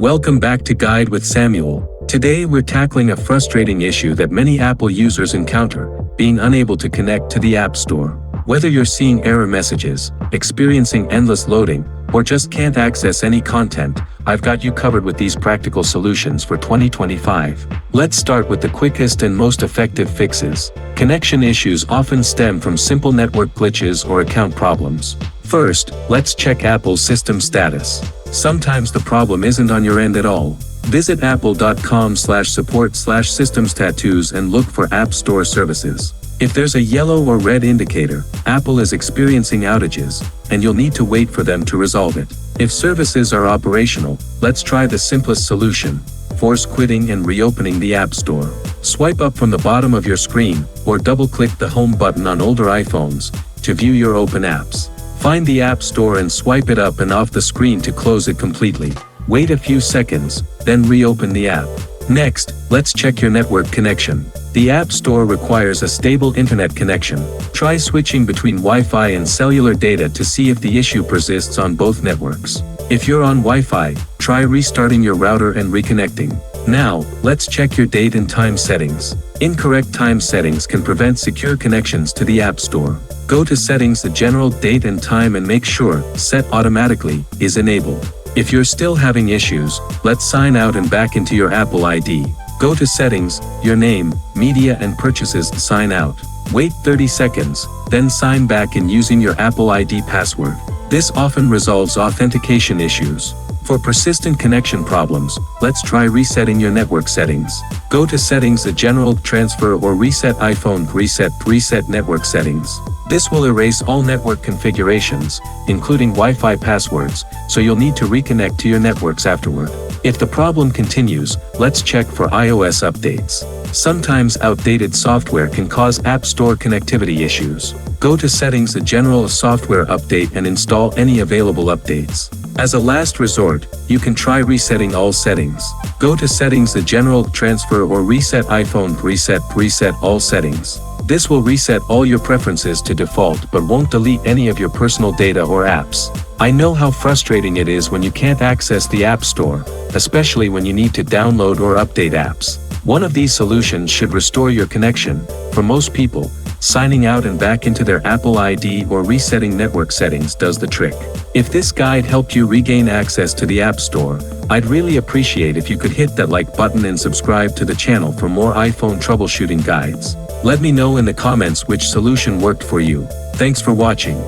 Welcome back to Guide with Samuel. Today we're tackling a frustrating issue that many Apple users encounter, being unable to connect to the App Store. Whether you're seeing error messages, experiencing endless loading, or just can't access any content, I've got you covered with these practical solutions for 2025. Let's start with the quickest and most effective fixes. Connection issues often stem from simple network glitches or account problems. First, let's check Apple's system status. Sometimes the problem isn't on your end at all. Visit apple.com/support/systemstatus and look for App Store services. If there's a yellow or red indicator, Apple is experiencing outages, and you'll need to wait for them to resolve it. If services are operational, let's try the simplest solution: force quitting and reopening the App Store. Swipe up from the bottom of your screen, or double-click the Home button on older iPhones to view your open apps. Find the App Store and swipe it up and off the screen to close it completely. Wait a few seconds, then reopen the app. Next, let's check your network connection. The App Store requires a stable internet connection. Try switching between Wi-Fi and cellular data to see if the issue persists on both networks. If you're on Wi-Fi, try restarting your router and reconnecting. Now, let's check your date and time settings. Incorrect time settings can prevent secure connections to the App Store. Go to Settings, the General Date and Time, and make sure Set Automatically is enabled. If you're still having issues, let's sign out and back into your Apple ID. Go to Settings, Your Name, Media and Purchases to sign out. Wait 30 seconds, then sign back in using your Apple ID password. This often resolves authentication issues. For persistent connection problems, let's try resetting your network settings. Go to Settings, the General, Transfer or Reset iPhone. Reset network settings. This will erase all network configurations, including Wi-Fi passwords, so you'll need to reconnect to your networks afterward. If the problem continues, let's check for iOS updates. Sometimes outdated software can cause App Store connectivity issues. Go to Settings, the General Software Update, and install any available updates. As a last resort, you can try resetting all settings. Go to Settings, the General, Transfer or Reset iPhone. Reset all settings. This will reset all your preferences to default but won't delete any of your personal data or apps. I know how frustrating it is when you can't access the App Store, especially when you need to download or update apps. One of these solutions should restore your connection. For most people, signing out and back into their Apple ID or resetting network settings does the trick. If this guide helped you regain access to the App Store, I'd really appreciate if you could hit that like button and subscribe to the channel for more iPhone troubleshooting guides. Let me know in the comments which solution worked for you. Thanks for watching.